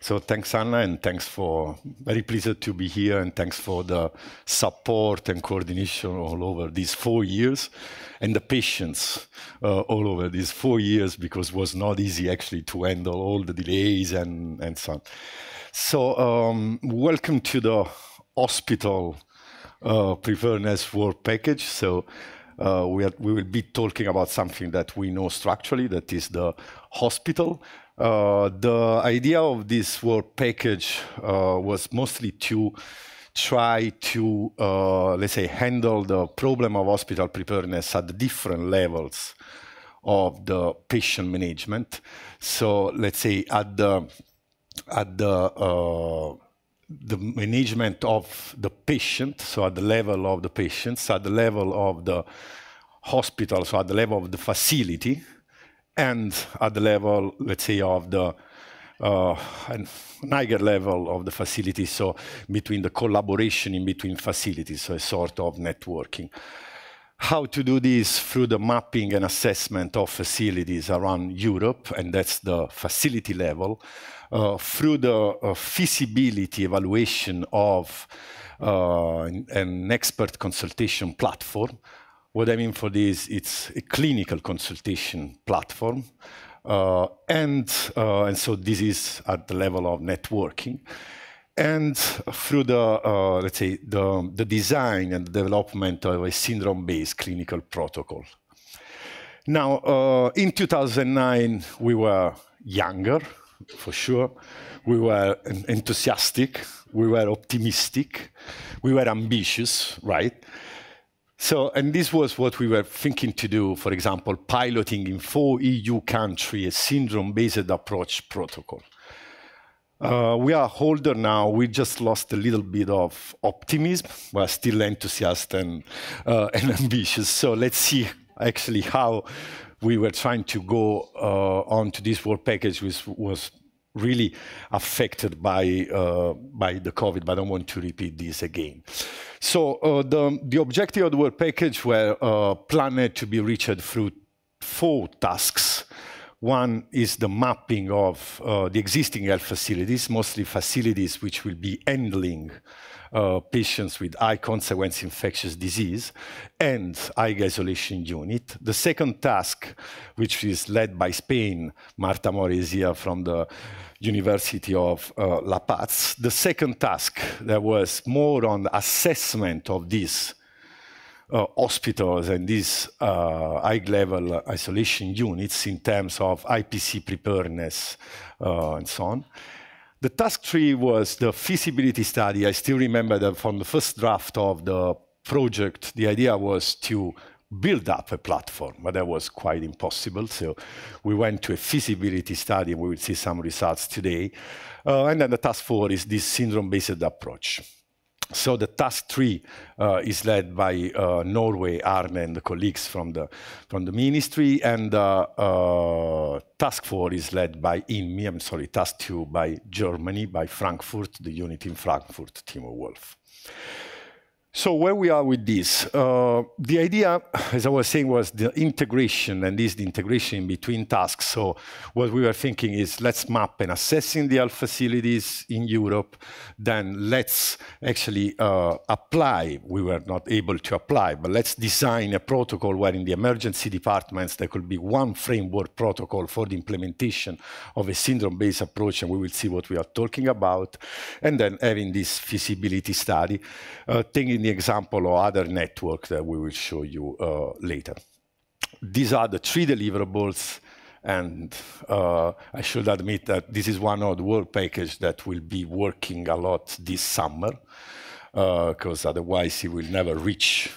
So thanks, Anna, and thanks for, very pleased to be here, and thanks for the support and coordination all over these 4 years, and the patience all over these 4 years, because it was not easy actually to handle all the delays and so on. So welcome to the hospital preparedness work package. So we will be talking about something that we know structurally, that is the hospital. The idea of this work package was mostly to try to, let's say, handle the problem of hospital preparedness at the different levels of the patient management. So let's say at the management of the patient, so at the level of the patients, at the level of the hospital, so at the level of the facility, and at the level, let's say, of the higher level of the facility, so between the collaboration in between facilities, so a sort of networking. How to do this? Through the mapping and assessment of facilities around Europe, and that's the facility level, through the feasibility evaluation of an expert consultation platform. What I mean for this, it's a clinical consultation platform. And so this is at the level of networking. And through the, let's say, the design and the development of a syndrome-based clinical protocol. Now, in 2009, we were younger, for sure. We were enthusiastic. We were optimistic. We were ambitious, right? So, and this was what we were thinking to do, for example, piloting in 4 EU countries a syndrome-based approach protocol. We are older now. We just lost a little bit of optimism. We're still enthusiastic and ambitious. So let's see actually how we were trying to go on to this work package, which was really affected by the COVID, but I don't want to repeat this again. So the objective of the work package were planned to be reached through 4 tasks. One is the mapping of the existing health facilities, mostly facilities which will be handling patients with high consequence infectious disease and high isolation unit. The second task, which is led by Spain, Marta Mori is here from the University of La Paz. The second task, that was more on the assessment of these hospitals and these high-level isolation units in terms of IPC preparedness and so on. The task 3 was the feasibility study. I still remember that from the first draft of the project, the idea was to build up a platform, but that was quite impossible. So we went to a feasibility study, and we will see some results today. And then the task 4 is this syndrome-based approach. So the task 3 is led by Norway, Arne, and the colleagues from the ministry, and task 4 is led by INMI, I'm sorry, task 2 by Germany, by Frankfurt, the unit in Frankfurt, Timo Wolf. So where we are with this, the idea, as I was saying, was the integration, and this is the integration in between tasks. So what we were thinking is, let's map and assessing the health facilities in Europe, then let's actually apply. We were not able to apply, but let's design a protocol where in the emergency departments there could be one framework protocol for the implementation of a syndrome-based approach, and we will see what we are talking about, and then having this feasibility study, taking the example of other networks that we will show you later. These are the 3 deliverables, and I should admit that this is one of the work package that will be working a lot this summer, because otherwise it will never reach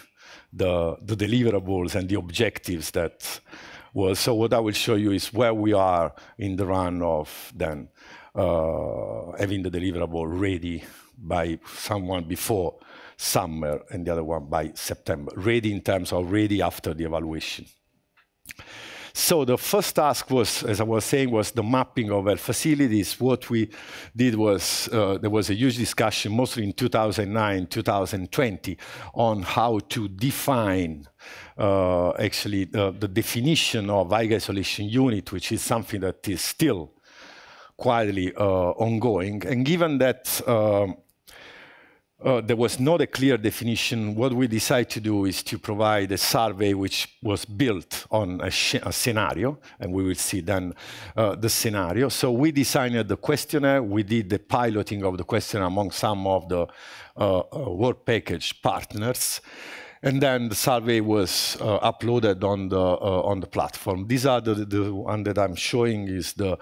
the deliverables and the objectives that was. So what I will show you is where we are in the run of then having the deliverable ready by someone before summer, and the other one by September. Ready in terms of ready after the evaluation. So the first task was, as I was saying, was the mapping of health facilities. What we did was, there was a huge discussion, mostly in 2009, 2020, on how to define actually the definition of high isolation unit, which is something that is still quietly ongoing. And given that there was not a clear definition, what we decided to do is to provide a survey which was built on a scenario, and we will see then the scenario. So we designed the questionnaire, we did the piloting of the questionnaire among some of the work package partners, and then the survey was uploaded on the platform. These are the one that I'm showing is the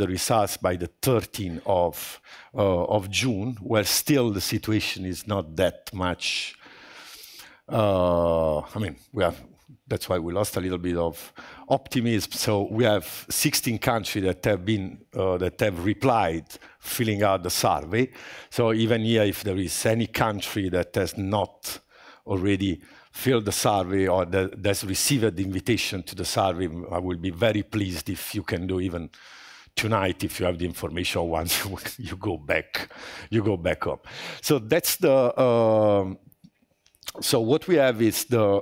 results by the 13th of June, where still the situation is not that much. I mean, that's why we lost a little bit of optimism. So we have 16 countries that have been that have replied, filling out the survey. So even here, if there is any country that has not already filled the survey or that's received the invitation to the survey, I will be very pleased if you can do even tonight, if you have the information once you go back up. So that's the. So what we have is the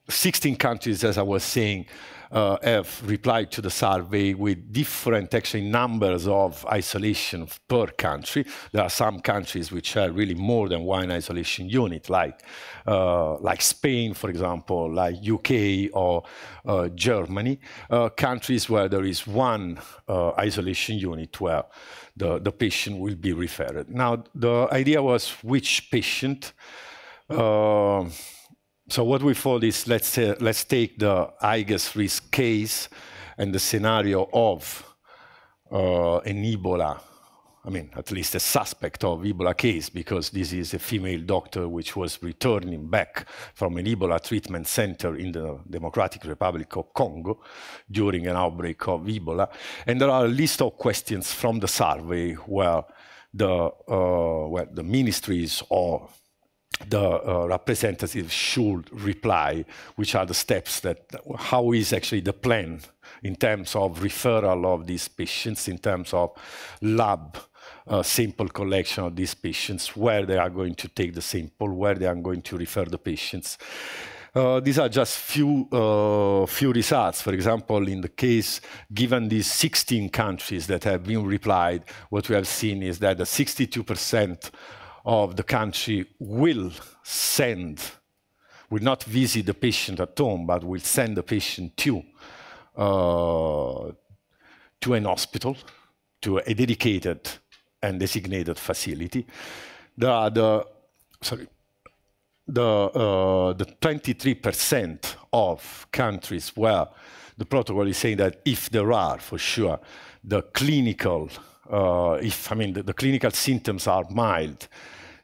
16 countries, as I was saying, have replied to the survey with different actually numbers of isolation per country. There are some countries which have really more than one isolation unit, like Spain, for example, like UK or Germany, countries where there is one isolation unit where the patient will be referred. Now, the idea was which patient. So what we thought is, let's take the highest risk case and the scenario of an Ebola, I mean, at least a suspect of Ebola case, because this is a female doctor which was returning back from an Ebola treatment center in the Democratic Republic of Congo during an outbreak of Ebola. And there are a list of questions from the survey where the ministries or the representatives should reply, which are the steps that, how is actually the plan in terms of referral of these patients, in terms of lab sample collection of these patients, where they are going to take the sample, where they are going to refer the patients. These are just few results. For example, in the case, given these 16 countries that have been replied, what we have seen is that the 62% of the country will not visit the patient at home, but will send the patient to an hospital, to a dedicated and designated facility. There are the 23% of countries where the protocol is saying that if there are, for sure, the clinical, the clinical symptoms are mild,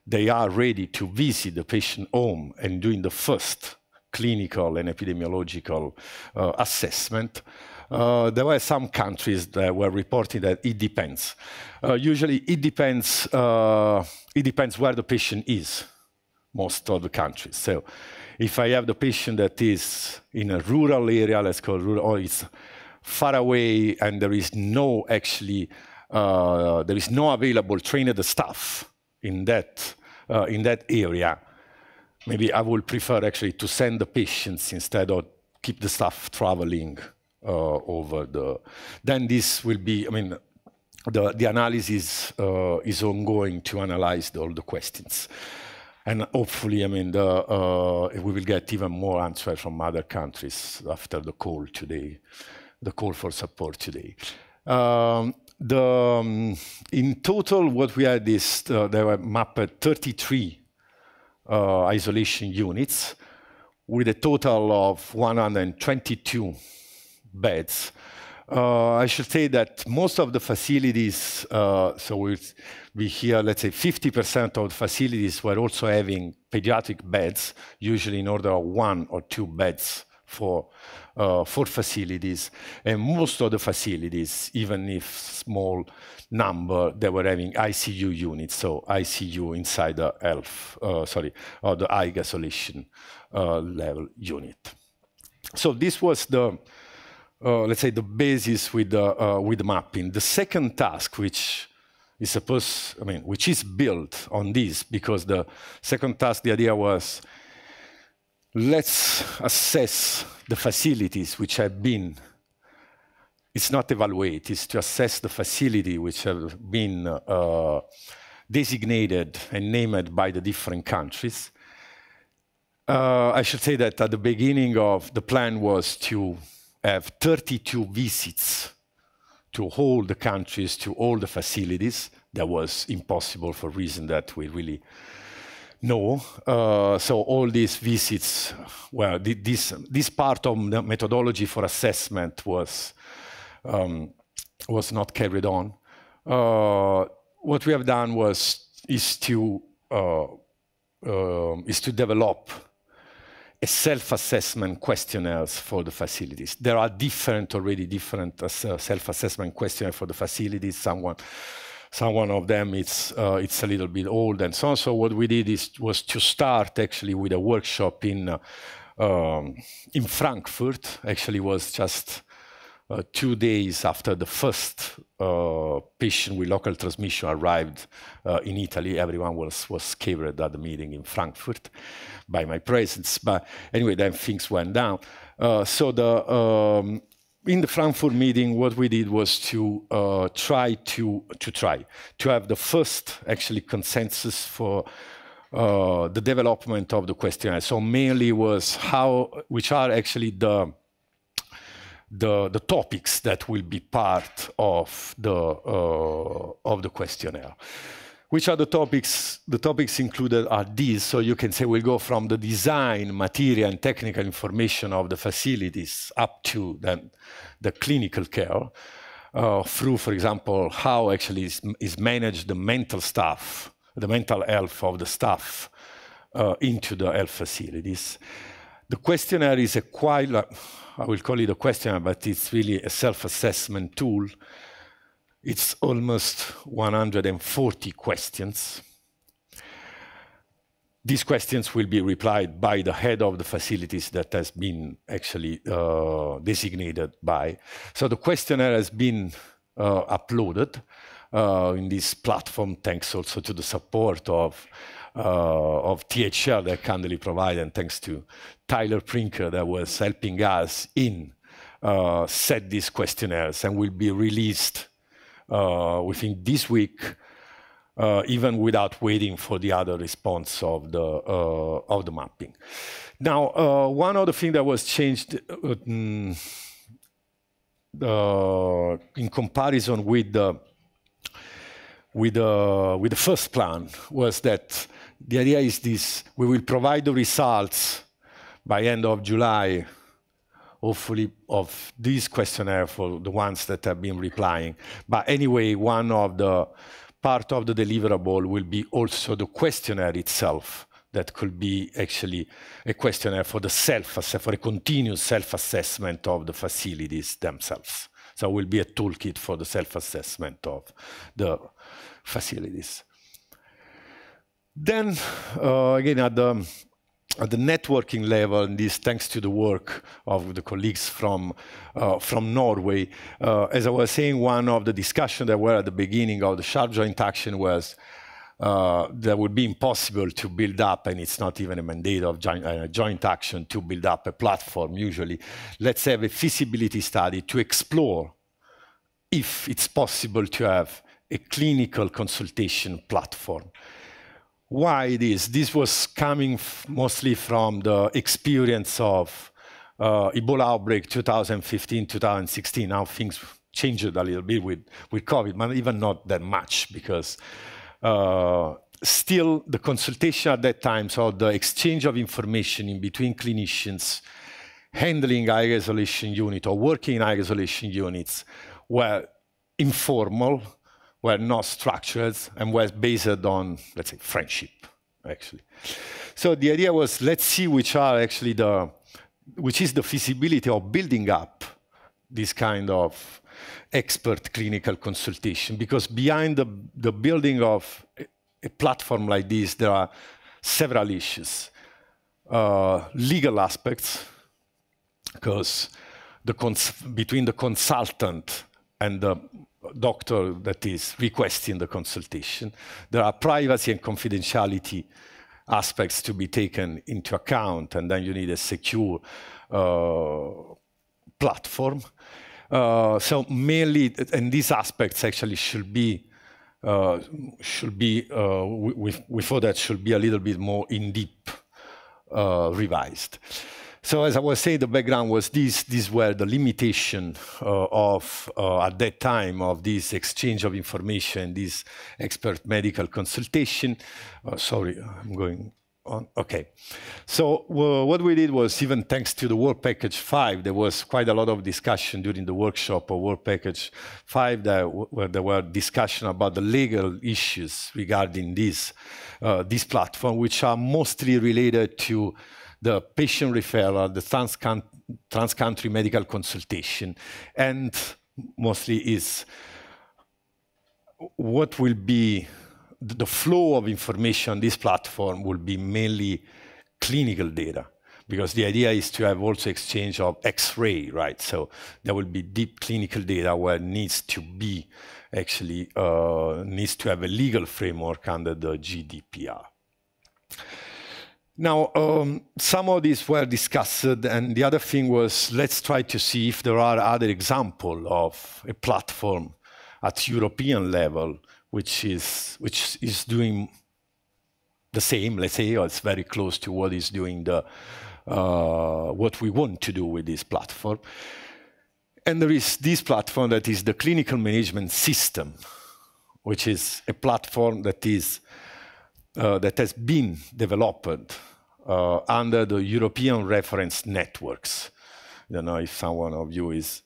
they are ready to visit the patient home and doing the first clinical and epidemiological assessment. There were some countries that were reporting that it depends. Usually it depends where the patient is, most of the countries. So if I have the patient that is in a rural area, let's call it rural, or it's far away and there is no available trained staff in that area, maybe I would prefer actually to send the patients instead of keep the staff traveling over the. Then this will be, I mean, the analysis is ongoing to analyze all the questions. And hopefully, I mean, we will get even more answers from other countries after the call today, the call for support today. In total, what we had is there were mapped 33 isolation units with a total of 122 beds. I should say that most of the facilities, so we hear, let's say 50% of the facilities were also having pediatric beds, usually in order of 1 or 2 beds for facilities. And most of the facilities, even if small number, they were having ICU units, so ICU inside the or the high isolation level unit. So this was the, let's say, the basis with the mapping. The second task, which is which is built on this, because the second task, the idea was, let's assess the facilities which have been it's not evaluate, it's to assess the facility which have been designated and named by the different countries. I should say that at the beginning of the plan was to have 32 visits to all the countries, to all the facilities. That was impossible for reasons that we really know. So all these visits, well, this part of the methodology for assessment was not carried on. What we have done is to develop a self-assessment questionnaires for the facilities. There are already different self-assessment questionnaires for the facilities. Some of them it's a little bit old and so on. So what we did was to start actually with a workshop in Frankfurt. Actually, was just 2 days after the first patient with local transmission arrived in Italy. Everyone was scared at the meeting in Frankfurt by my presence. But anyway, then things went down. In the Frankfurt meeting, what we did was to try to have the first actually consensus for the development of the questionnaire. So mainly was which are actually the topics that will be part of the questionnaire. Which are the topics? The topics included are these. So you can say we'll go from the design, material, and technical information of the facilities up to then the clinical care, through, for example, how actually is managed the mental staff, the mental health of the staff into the health facilities. The questionnaire is I will call it a questionnaire, but it's really a self-assessment tool. It's almost 140 questions. These questions will be replied by the head of the facilities that has been actually designated by. So the questionnaire has been uploaded in this platform, thanks also to the support of THL that kindly provided, and thanks to Tyler Prinker that was helping us in set these questionnaires, and will be released within this week, even without waiting for the other response of the mapping. Now, one other thing that was changed in comparison with the first plan was that the idea is this: we will provide the results by end of July, hopefully, of this questionnaire for the ones that have been replying. But anyway, one of the part of the deliverable will be also the questionnaire itself. That could be actually a questionnaire for for a continuous self-assessment of the facilities themselves. So it will be a toolkit for the self-assessment of the facilities. Then, again, at the networking level, and this thanks to the work of the colleagues from Norway, as I was saying, one of the discussions that were at the beginning of the Sharp Joint Action was that would be impossible to build up, and it's not even a mandate of joint action to build up a platform usually. Let's have a feasibility study to explore if it's possible to have a clinical consultation platform. Why this? This was coming mostly from the experience of Ebola outbreak 2015, 2016. Now things changed a little bit with COVID, but even not that much, because still the consultation at that time, so the exchange of information in between clinicians handling high isolation unit or working in high isolation units were informal, were not structured, and was based on, let's say, friendship, actually. So the idea was, let's see which is the feasibility of building up this kind of expert clinical consultation, because behind the building of a platform like this, there are several issues. Legal aspects, because between the consultant and the doctor that is requesting the consultation, there are privacy and confidentiality aspects to be taken into account, and then you need a secure platform. So mainly, and these aspects actually should be we thought that should be a little bit more in deep revised. So as I was saying, the background was these were the limitation of, at that time, of this exchange of information, this expert medical consultation. Sorry, I'm going on. Okay. So what we did was, even thanks to the Work Package 5, there was quite a lot of discussion during the workshop of Work Package 5 where there were discussion about the legal issues regarding this platform, which are mostly related to the patient referral, the trans-country medical consultation, and mostly is what will be the flow of information on this platform will be mainly clinical data, because the idea is to have also exchange of X-ray, right? So there will be deep clinical data where it needs to be actually, needs to have a legal framework under the GDPR. Now, some of these were discussed, and the other thing was, let's try to see if there are other examples of a platform at European level which is doing the same, let's say, or it's very close to what is doing what we want to do with this platform. And there is this platform that is the clinical management system, which is a platform that is that has been developed under the European reference networks. I don't know if someone of you is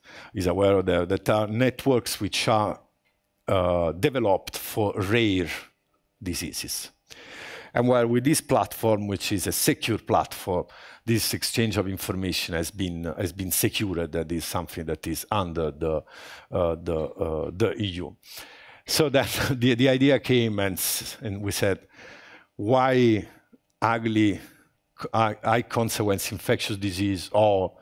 aware of that are networks which are developed for rare diseases. And where with this platform, which is a secure platform, this exchange of information has been secured. That is something that is under the EU. So that the idea came, and we said, why ugly, high consequence infectious disease, or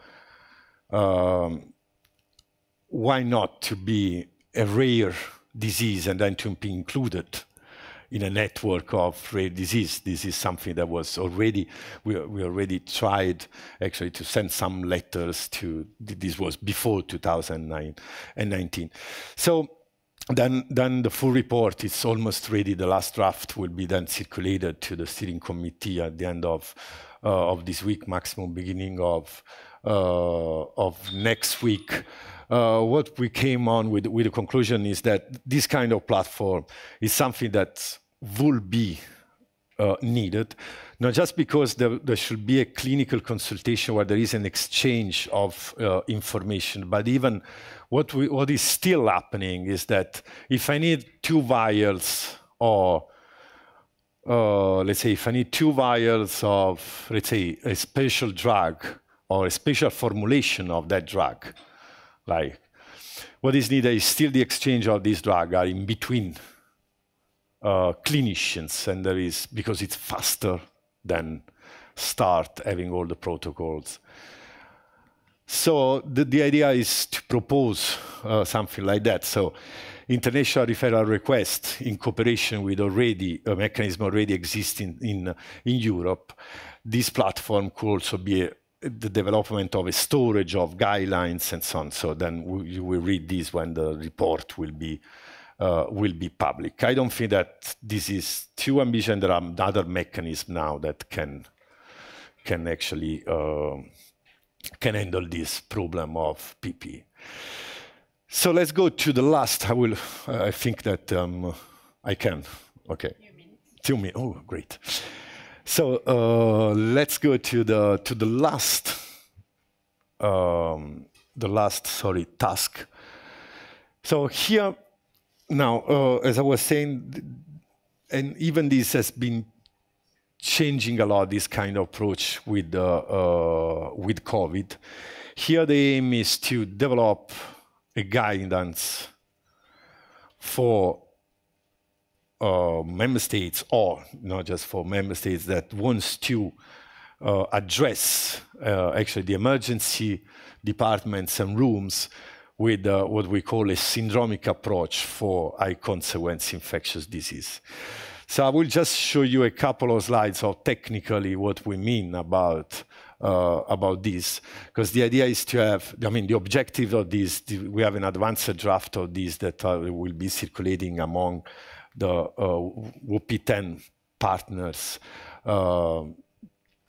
why not to be a rare disease and then to be included in a network of rare disease? This is something that was already, we already tried actually to send some letters to, this was before 2019. So then the full report is almost ready. The last draft will be then circulated to the steering committee at the end of this week, maximum beginning of next week. What we came on with the conclusion is that this kind of platform is something that will be needed, not just because there should be a clinical consultation where there is an exchange of information, but even what is still happening is that if I need 2 vials, or let's say if I need 2 vials of, let's say, a special drug or a special formulation of that drug, like what is needed is still the exchange of this drug are in between clinicians, and there is, because it's faster than start having all the protocols. So the idea is to propose something like that. So international referral request in cooperation with already a mechanism already existing in Europe. This platform could also be the development of a storage of guidelines and so on. So then you will read this when the report will be public. I don't think that this is too ambitious. There are other mechanisms now that can actually can handle this problem of PP. So let's go to the last. I think that I can. Okay. 2 minutes. Oh, great. So let's go to the last task. So here now, as I was saying, and even this has been changing a lot, this kind of approach with COVID. Here the aim is to develop a guidance for member states, or not just for member states, that wants to address actually the emergency departments and rooms with what we call a syndromic approach for high consequence infectious disease. So I will just show you a couple of slides of technically what we mean about about this, because the idea is to have, I mean, the objective of this, we have an advanced draft of this that will be circulating among the WP10 partners, I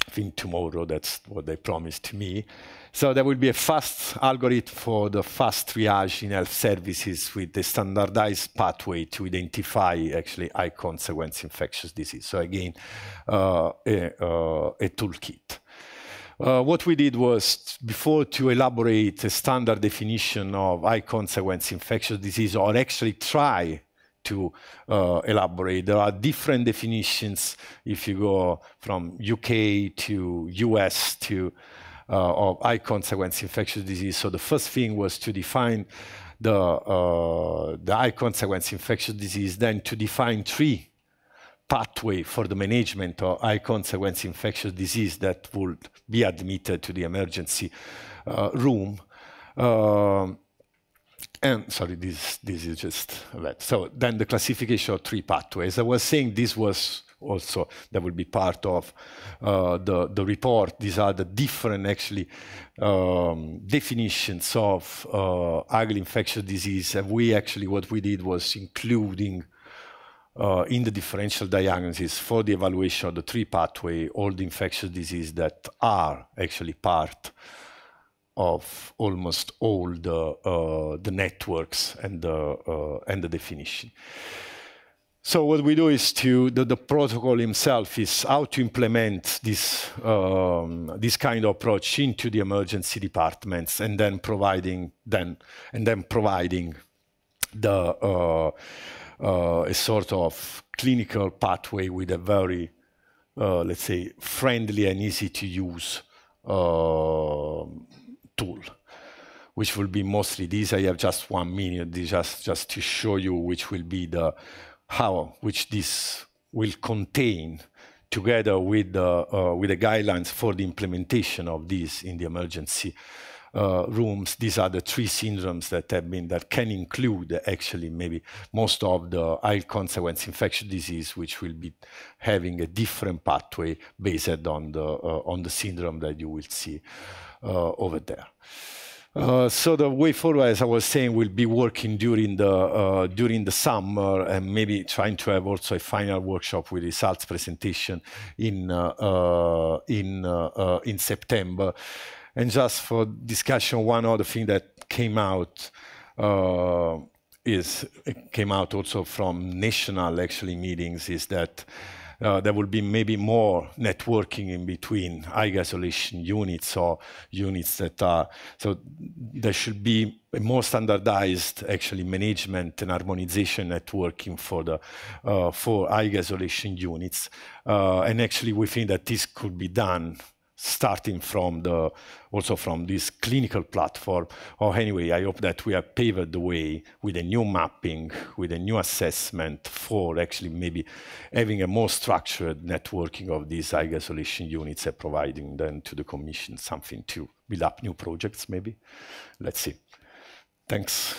think tomorrow. That's what they promised to me. So there will be a fast algorithm for the fast triage in health services with a standardized pathway to identify actually high consequence infectious disease. So again, a toolkit. What we did was, before to elaborate a standard definition of high consequence infectious disease, or actually try to elaborate, there are different definitions if you go from UK to US to of high consequence infectious disease. So the first thing was to define the high consequence infectious disease, then to define 3 pathway for the management of high consequence infectious disease that would be admitted to the emergency room. And sorry, this is just that. So then the classification of 3 pathways. I was saying this was also, that will be part of the report. These are the different actually definitions of ugly infectious disease. And we actually, what we did was including in the differential diagnosis for the evaluation of the 3 pathway, all the infectious disease that are actually part of almost all the networks and the definition. So what we do is the protocol itself is how to implement this this kind of approach into the emergency departments, and then providing the a sort of clinical pathway with a very, let's say, friendly and easy to use tool, which will be mostly this. I have just 1 minute, just to show you which will be which this will contain, together with the guidelines for the implementation of this in the emergency rooms. These are the 3 syndromes that can include actually maybe most of the high consequence infectious disease, which will be having a different pathway based on the syndrome that you will see over there. So the way forward, as I was saying, will be working during the summer, and maybe trying to have also a final workshop with results presentation in September. And just for discussion, one other thing that came out came out also from national actually meetings is that there will be maybe more networking in between high isolation units, or units that are, so there should be a more standardized actually management and harmonization networking for high isolation units. And actually we think that this could be done starting also from this clinical platform. Or anyway, I hope that we have paved the way with a new mapping, with a new assessment for actually maybe having a more structured networking of these high isolation units and providing then to the Commission something to build up new projects maybe. Let's see. Thanks.